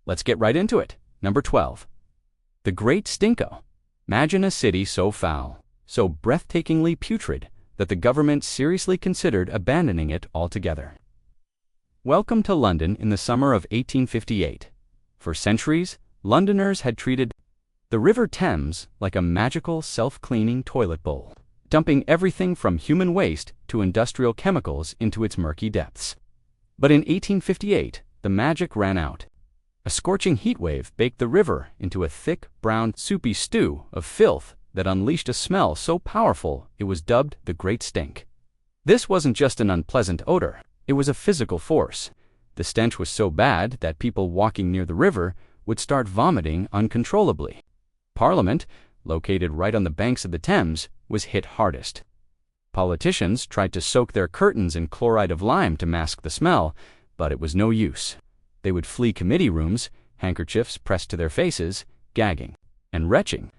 Let's get right into it. Number 12. The Great Stinko. Imagine a city so foul, so breathtakingly putrid, that the government seriously considered abandoning it altogether. Welcome to London in the summer of 1858. For centuries, Londoners had treated the River Thames like a magical, self-cleaning toilet bowl, dumping everything from human waste to industrial chemicals into its murky depths. But in 1858, the magic ran out. A scorching heatwave baked the river into a thick, brown, soupy stew of filth that unleashed a smell so powerful it was dubbed the Great Stink. This wasn't just an unpleasant odor, it was a physical force. The stench was so bad that people walking near the river would start vomiting uncontrollably. Parliament, located right on the banks of the Thames, was hit hardest. Politicians tried to soak their curtains in chloride of lime to mask the smell, but it was no use. They would flee committee rooms, handkerchiefs pressed to their faces, gagging and retching.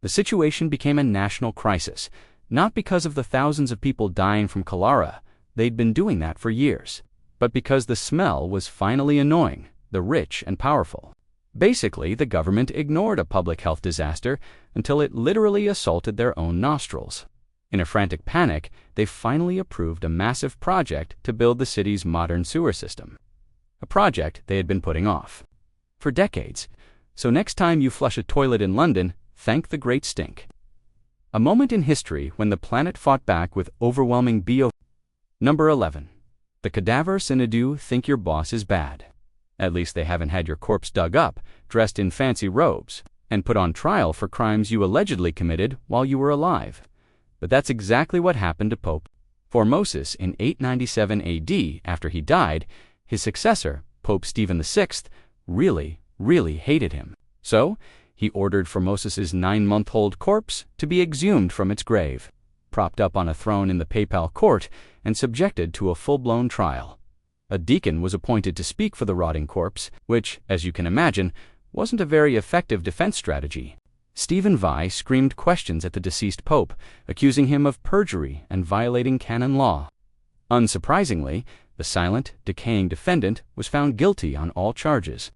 The situation became a national crisis, not because of the thousands of people dying from cholera, they'd been doing that for years, but because the smell was finally annoying the rich and powerful. Basically, the government ignored a public health disaster until it literally assaulted their own nostrils. In a frantic panic, they finally approved a massive project to build the city's modern sewer system. A project they had been putting off for decades. So next time you flush a toilet in London, thank the Great Stink. A moment in history when the planet fought back with overwhelming BO. Number 11. The cadaver Synodou think your boss is bad. At least they haven't had your corpse dug up, dressed in fancy robes, and put on trial for crimes you allegedly committed while you were alive. But that's exactly what happened to Pope Formosus in 897 AD. After he died, his successor, Pope Stephen VI, really hated him. So, he ordered Formosus's 9-month-old corpse to be exhumed from its grave, propped up on a throne in the papal court, and subjected to a full-blown trial. A deacon was appointed to speak for the rotting corpse, which, as you can imagine, wasn't a very effective defense strategy. Stephen VI screamed questions at the deceased pope, accusing him of perjury and violating canon law. Unsurprisingly, the silent, decaying defendant was found guilty on all charges.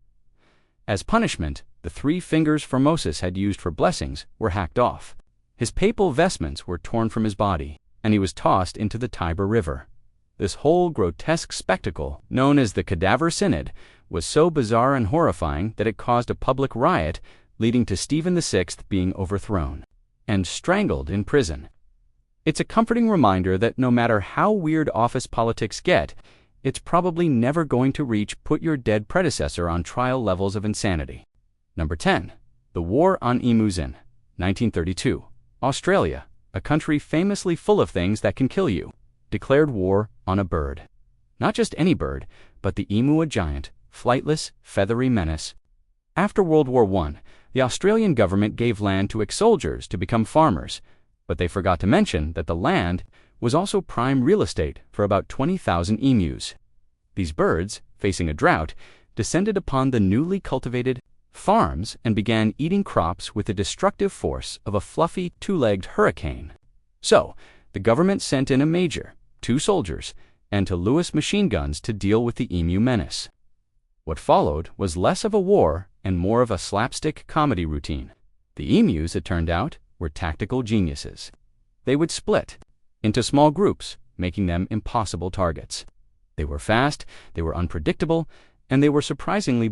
As punishment, the 3 fingers Formosus had used for blessings were hacked off. His papal vestments were torn from his body, and he was tossed into the Tiber River. This whole grotesque spectacle, known as the Cadaver Synod, was so bizarre and horrifying that it caused a public riot, leading to Stephen VI being overthrown and strangled in prison. It's a comforting reminder that no matter how weird office politics get, it's probably never going to reach put your dead predecessor on trial levels of insanity. Number 10. The War on Emus in 1932. Australia, a country famously full of things that can kill you, declared war on a bird. Not just any bird, but the emu, a giant, flightless, feathery menace. After World War I, the Australian government gave land to ex-soldiers to become farmers, but they forgot to mention that the land was also prime real estate for about 20,000 emus. These birds, facing a drought, descended upon the newly cultivated farms and began eating crops with the destructive force of a fluffy, 2-legged hurricane. So, the government sent in a major, 2 soldiers, and to Lewis machine guns to deal with the emu menace. What followed was less of a war and more of a slapstick comedy routine. The emus, it turned out, were tactical geniuses. They would split into small groups, making them impossible targets. They were fast, they were unpredictable, and they were surprisingly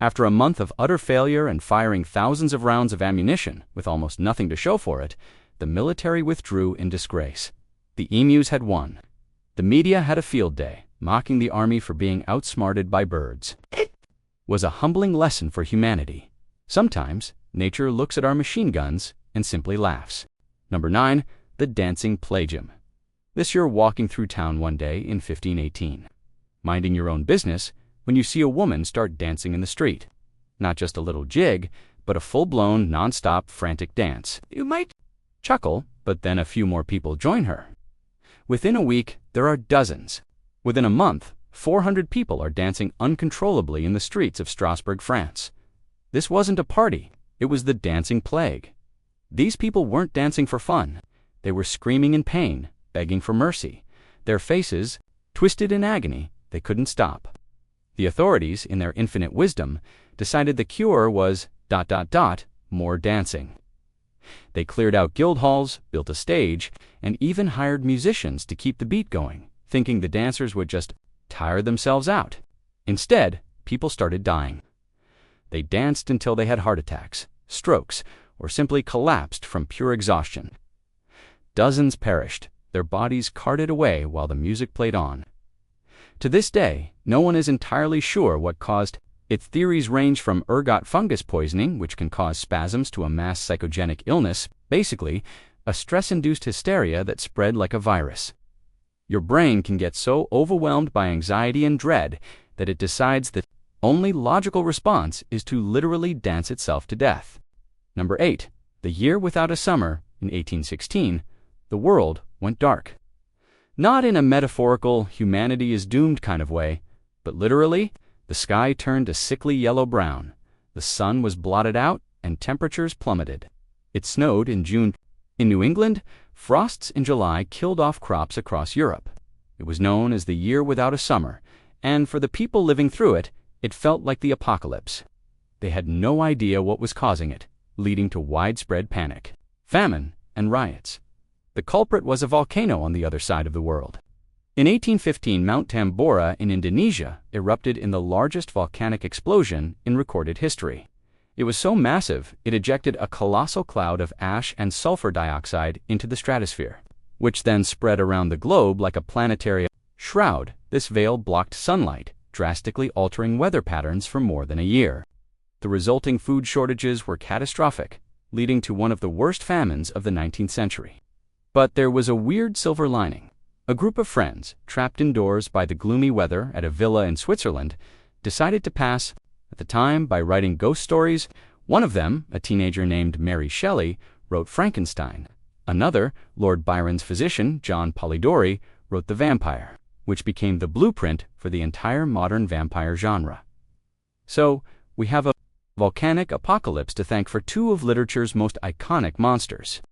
After a month of utter failure and firing thousands of rounds of ammunition with almost nothing to show for it, the military withdrew in disgrace. The emus had won. The media had a field day, mocking the army for being outsmarted by birds. It was a humbling lesson for humanity. Sometimes, nature looks at our machine guns and simply laughs. Number 9. The Dancing Plagium. This you're walking through town one day in 1518, minding your own business, when you see a woman start dancing in the street. Not just a little jig, but a full-blown, non-stop, frantic dance. You might chuckle, but then a few more people join her. Within a week, there are dozens. Within a month, 400 people are dancing uncontrollably in the streets of Strasbourg, France. This wasn't a party, it was the dancing plague. These people weren't dancing for fun. They were screaming in pain, begging for mercy. Their faces, twisted in agony, they couldn't stop. The authorities, in their infinite wisdom, decided the cure was ... more dancing. They cleared out guild halls, built a stage, and even hired musicians to keep the beat going, thinking the dancers would just tire themselves out. Instead, people started dying. They danced until they had heart attacks, strokes, or simply collapsed from pure exhaustion. Dozens perished, their bodies carted away while the music played on. To this day, no one is entirely sure what caused it. Theories range from ergot fungus poisoning, which can cause spasms, to a mass psychogenic illness, basically, a stress-induced hysteria that spread like a virus. Your brain can get so overwhelmed by anxiety and dread that it decides the only logical response is to literally dance itself to death. Number 8. The year without a summer, in 1816, the world went dark. Not in a metaphorical, humanity is doomed kind of way, but literally, the sky turned a sickly yellow-brown, the sun was blotted out, and temperatures plummeted. It snowed in June. In New England, frosts in July killed off crops across Europe. It was known as the year without a summer, and for the people living through it, it felt like the apocalypse. They had no idea what was causing it, leading to widespread panic, famine, and riots. The culprit was a volcano on the other side of the world. In 1815, Mount Tambora in Indonesia erupted in the largest volcanic explosion in recorded history. It was so massive, it ejected a colossal cloud of ash and sulfur dioxide into the stratosphere, which then spread around the globe like a planetary shroud. This veil blocked sunlight, drastically altering weather patterns for more than a year. The resulting food shortages were catastrophic, leading to one of the worst famines of the 19th century. But there was a weird silver lining. A group of friends, trapped indoors by the gloomy weather at a villa in Switzerland, decided to pass the time by writing ghost stories. One of them, a teenager named Mary Shelley, wrote Frankenstein. Another, Lord Byron's physician, John Polidori, wrote The Vampire, which became the blueprint for the entire modern vampire genre. So, we have a volcanic apocalypse to thank for two of literature's most iconic monsters.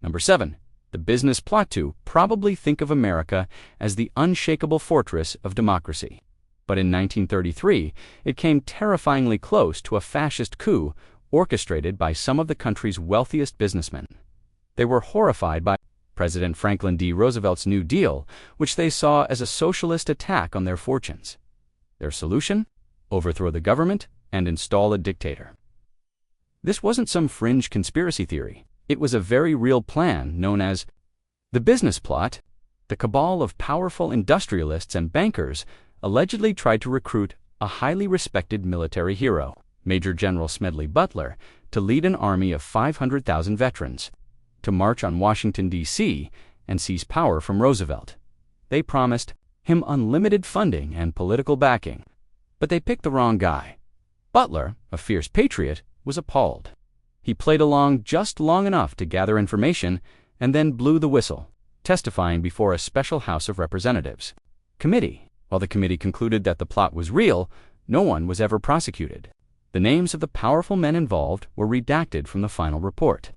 Number 7. The business plot. To probably think of America as the unshakable fortress of democracy. But in 1933, it came terrifyingly close to a fascist coup orchestrated by some of the country's wealthiest businessmen. They were horrified by President Franklin D. Roosevelt's New Deal, which they saw as a socialist attack on their fortunes. Their solution? Overthrow the government and install a dictator. This wasn't some fringe conspiracy theory. It was a very real plan known as the business plot. The cabal of powerful industrialists and bankers allegedly tried to recruit a highly respected military hero, Major General Smedley Butler, to lead an army of 500,000 veterans, to march on Washington, D.C., and seize power from Roosevelt. They promised him unlimited funding and political backing, but they picked the wrong guy. Butler, a fierce patriot, was appalled. He played along just long enough to gather information and then blew the whistle, testifying before a special House of Representatives committee. While the committee concluded that the plot was real, no one was ever prosecuted. The names of the powerful men involved were redacted from the final report,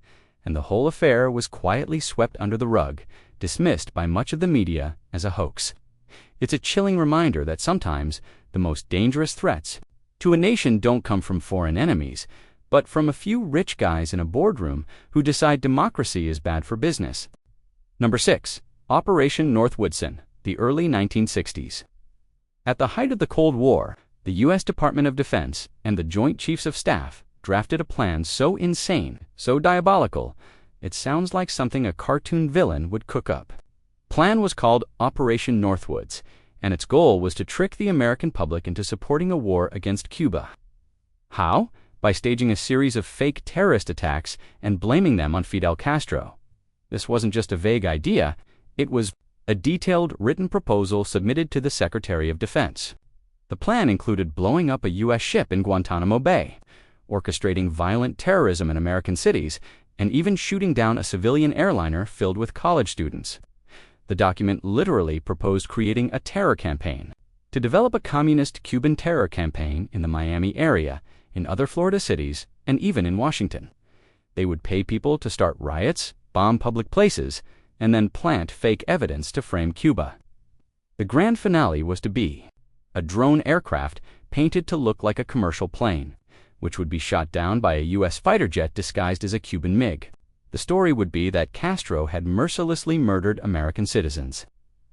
and the whole affair was quietly swept under the rug, dismissed by much of the media as a hoax. It's a chilling reminder that sometimes the most dangerous threats to a nation don't come from foreign enemies, but from a few rich guys in a boardroom who decide democracy is bad for business. Number 6. Operation Northwoodson, the early 1960s. At the height of the Cold War, the U.S. Department of Defense and the Joint Chiefs of Staff drafted a plan so insane, so diabolical, it sounds like something a cartoon villain would cook up. Plan was called Operation Northwoods, and its goal was to trick the American public into supporting a war against Cuba. How? By staging a series of fake terrorist attacks and blaming them on Fidel Castro. This wasn't just a vague idea, it was a detailed written proposal submitted to the Secretary of Defense. The plan included blowing up a U.S. ship in Guantanamo Bay, orchestrating violent terrorism in American cities, and even shooting down a civilian airliner filled with college students. The document literally proposed creating a terror campaign to develop a communist Cuban terror campaign in the Miami area, in other Florida cities, and even in Washington. They would pay people to start riots, bomb public places, and then plant fake evidence to frame Cuba. The grand finale was to be a drone aircraft painted to look like a commercial plane, which would be shot down by a U.S. fighter jet disguised as a Cuban MiG. The story would be that Castro had mercilessly murdered American citizens.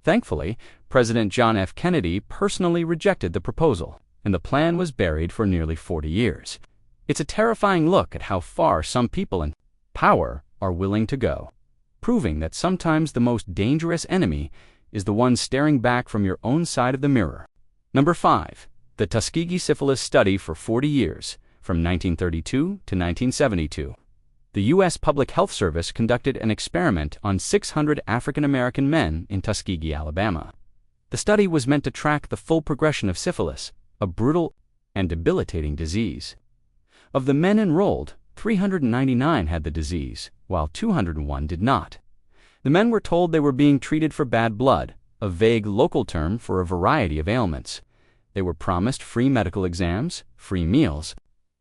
Thankfully, President John F. Kennedy personally rejected the proposal, and the plan was buried for nearly 40 years. It's a terrifying look at how far some people in power are willing to go, proving that sometimes the most dangerous enemy is the one staring back from your own side of the mirror. Number 5. The Tuskegee Syphilis Study for 40 years, from 1932 to 1972. The U.S. Public Health Service conducted an experiment on 600 African American men in Tuskegee, Alabama. The study was meant to track the full progression of syphilis, a brutal and debilitating disease. Of the men enrolled, 399 had the disease, while 201 did not. The men were told they were being treated for bad blood, a vague local term for a variety of ailments. They were promised free medical exams, free meals,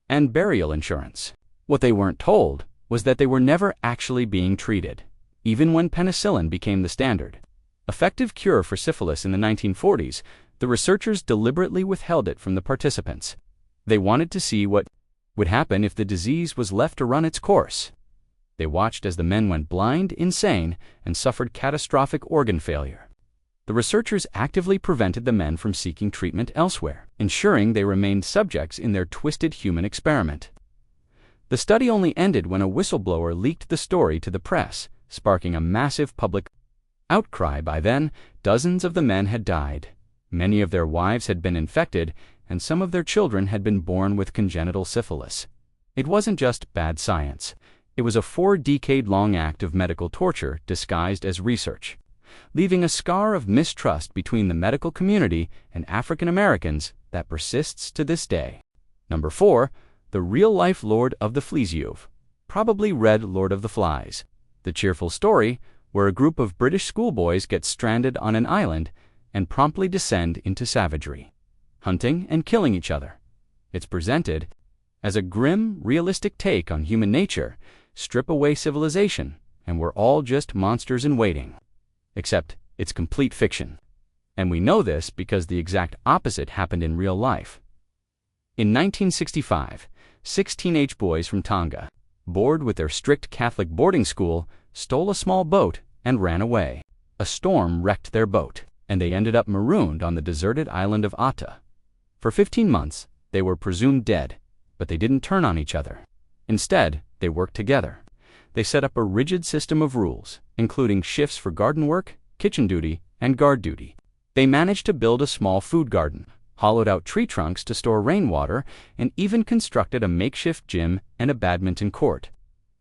and burial insurance. What they weren't told was that they were never actually being treated, even when penicillin became the standard. Effective cure for syphilis in the 1940s, the researchers deliberately withheld it from the participants. They wanted to see what would happen if the disease was left to run its course. They watched as the men went blind, insane, and suffered catastrophic organ failure. The researchers actively prevented the men from seeking treatment elsewhere, ensuring they remained subjects in their twisted human experiment. The study only ended when a whistleblower leaked the story to the press, sparking a massive public outcry. By then, dozens of the men had died. Many of their wives had been infected, and some of their children had been born with congenital syphilis. It wasn't just bad science. It was a 4-decade-long act of medical torture disguised as research, leaving a scar of mistrust between the medical community and African Americans that persists to this day. Number 4. The real-life Lord of the Flies. You've probably read Lord of the Flies, the cheerful story where a group of British schoolboys get stranded on an island and promptly descend into savagery, hunting and killing each other. It's presented as a grim, realistic take on human nature. Strip away civilization, and we're all just monsters in waiting. Except it's complete fiction. And we know this because the exact opposite happened in real life. In 1965, 6 teenage boys from Tonga, bored with their strict Catholic boarding school, stole a small boat and ran away. A storm wrecked their boat, and they ended up marooned on the deserted island of Atta. For 15 months, they were presumed dead, but they didn't turn on each other. Instead, they worked together. They set up a rigid system of rules, including shifts for garden work, kitchen duty, and guard duty. They managed to build a small food garden, hollowed out tree trunks to store rainwater, and even constructed a makeshift gym and a badminton court.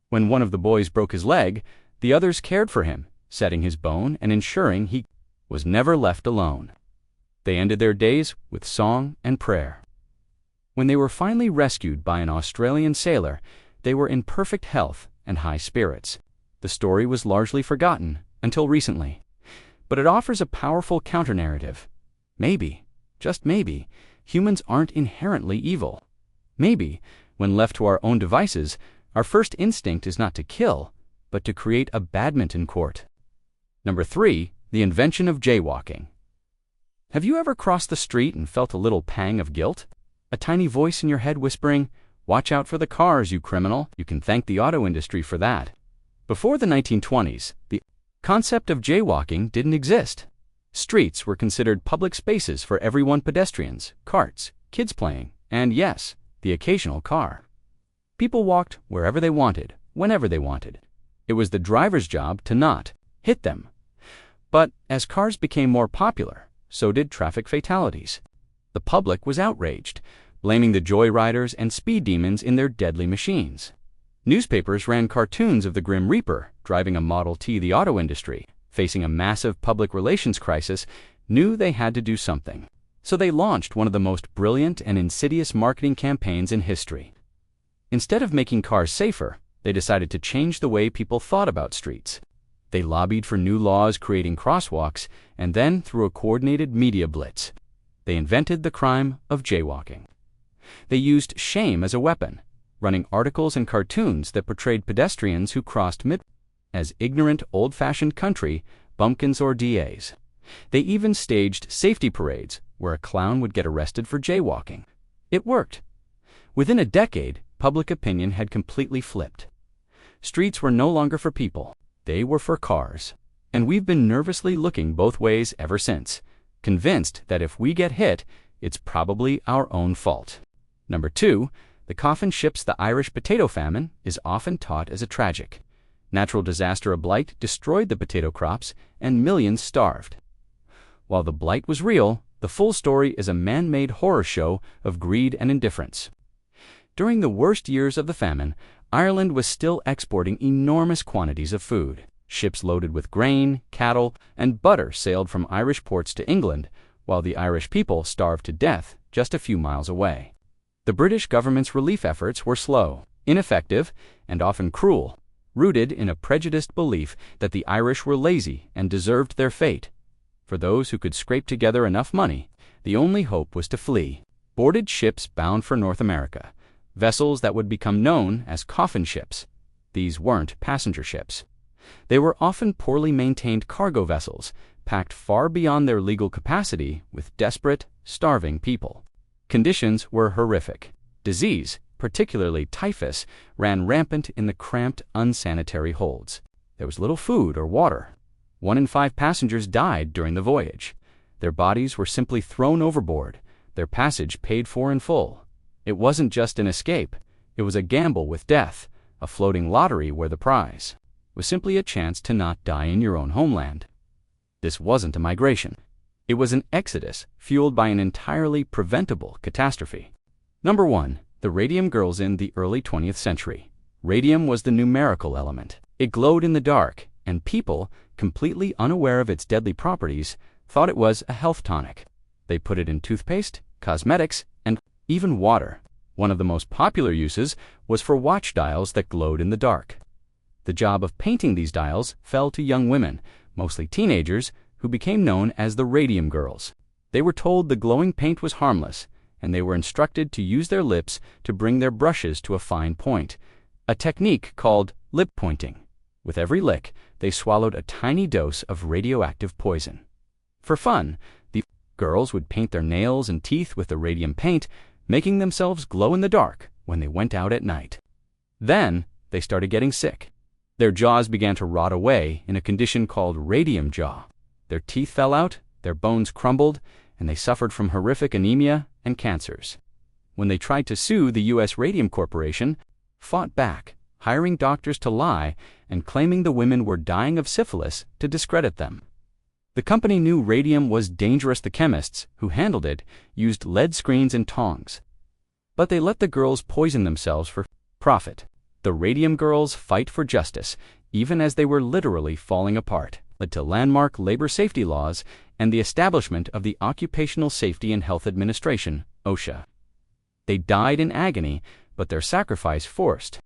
When one of the boys broke his leg, the others cared for him, setting his bone and ensuring he was never left alone. They ended their days with song and prayer. When they were finally rescued by an Australian sailor, they were in perfect health and high spirits. The story was largely forgotten until recently, but it offers a powerful counter-narrative. Maybe, just maybe, humans aren't inherently evil. Maybe, when left to our own devices, our first instinct is not to kill, but to create a badminton court. Number 3. The invention of jaywalking. Have you ever crossed the street and felt a little pang of guilt? A tiny voice in your head whispering, "Watch out for the cars, you criminal." You can thank the auto industry for that. Before the 1920s, the concept of jaywalking didn't exist. Streets were considered public spaces for everyone: pedestrians, carts, kids playing, and yes, the occasional car. People walked wherever they wanted, whenever they wanted. It was the driver's job to not hit them. But as cars became more popular, so did traffic fatalities. The public was outraged, blaming the joyriders and speed demons in their deadly machines. Newspapers ran cartoons of the Grim Reaper driving a Model T. The auto industry, facing a massive public relations crisis, knew they had to do something. So they launched one of the most brilliant and insidious marketing campaigns in history. Instead of making cars safer, they decided to change the way people thought about streets. They lobbied for new laws creating crosswalks, and then, through a coordinated media blitz, they invented the crime of jaywalking. They used shame as a weapon, running articles and cartoons that portrayed pedestrians who crossed as ignorant, old-fashioned country bumpkins or DAs. They even staged safety parades where a clown would get arrested for jaywalking. It worked. Within a decade, public opinion had completely flipped. Streets were no longer for people. They were for cars. And we've been nervously looking both ways ever since, convinced that if we get hit, it's probably our own fault. Number 2, the coffin ships. The Irish potato famine is often taught as a tragic. Natural disaster, a blight, destroyed the potato crops and millions starved. While the blight was real, the full story is a man-made horror show of greed and indifference. During the worst years of the famine, Ireland was still exporting enormous quantities of food. Ships loaded with grain, cattle, and butter sailed from Irish ports to England, while the Irish people starved to death just a few miles away. The British government's relief efforts were slow, ineffective, and often cruel, rooted in a prejudiced belief that the Irish were lazy and deserved their fate. For those who could scrape together enough money, the only hope was to flee. Boarded ships bound for North America, vessels that would become known as coffin ships. These weren't passenger ships. They were often poorly maintained cargo vessels, packed far beyond their legal capacity with desperate, starving people. Conditions were horrific. Disease, particularly typhus, ran rampant in the cramped, unsanitary holds. There was little food or water. 1 in 5 passengers died during the voyage. Their bodies were simply thrown overboard, their passage paid for in full. It wasn't just an escape. It was a gamble with death, a floating lottery where the prize was simply a chance to not die in your own homeland. This wasn't a migration. It was an exodus fueled by an entirely preventable catastrophe. Number 1. The radium girls. In the early 20th century, radium was the numerical element. It glowed in the dark, and people, completely unaware of its deadly properties, thought it was a health tonic. They put it in toothpaste, cosmetics, and even water. One of the most popular uses was for watch dials that glowed in the dark. The job of painting these dials fell to young women, mostly teenagers, who became known as the radium girls. They were told the glowing paint was harmless, and they were instructed to use their lips to bring their brushes to a fine point, a technique called lip pointing. With every lick, they swallowed a tiny dose of radioactive poison. For fun, the girls would paint their nails and teeth with the radium paint, making themselves glow in the dark when they went out at night. Then, they started getting sick. Their jaws began to rot away in a condition called radium jaw. Their teeth fell out, their bones crumbled, and they suffered from horrific anemia and cancers. When they tried to sue, the U.S. Radium Corporation fought back, hiring doctors to lie and claiming the women were dying of syphilis to discredit them. The company knew radium was dangerous. The chemists who handled it used lead screens and tongs. But they let the girls poison themselves for profit. The radium girls' fight for justice, even as they were literally falling apart, led to landmark labor safety laws and the establishment of the Occupational Safety and Health Administration, OSHA. They died in agony, but their sacrifice forced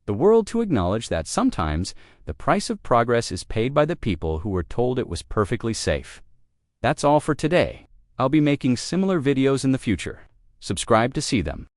the world to acknowledge that sometimes the price of progress is paid by the people who were told it was perfectly safe. That's all for today. I'll be making similar videos in the future. Subscribe to see them.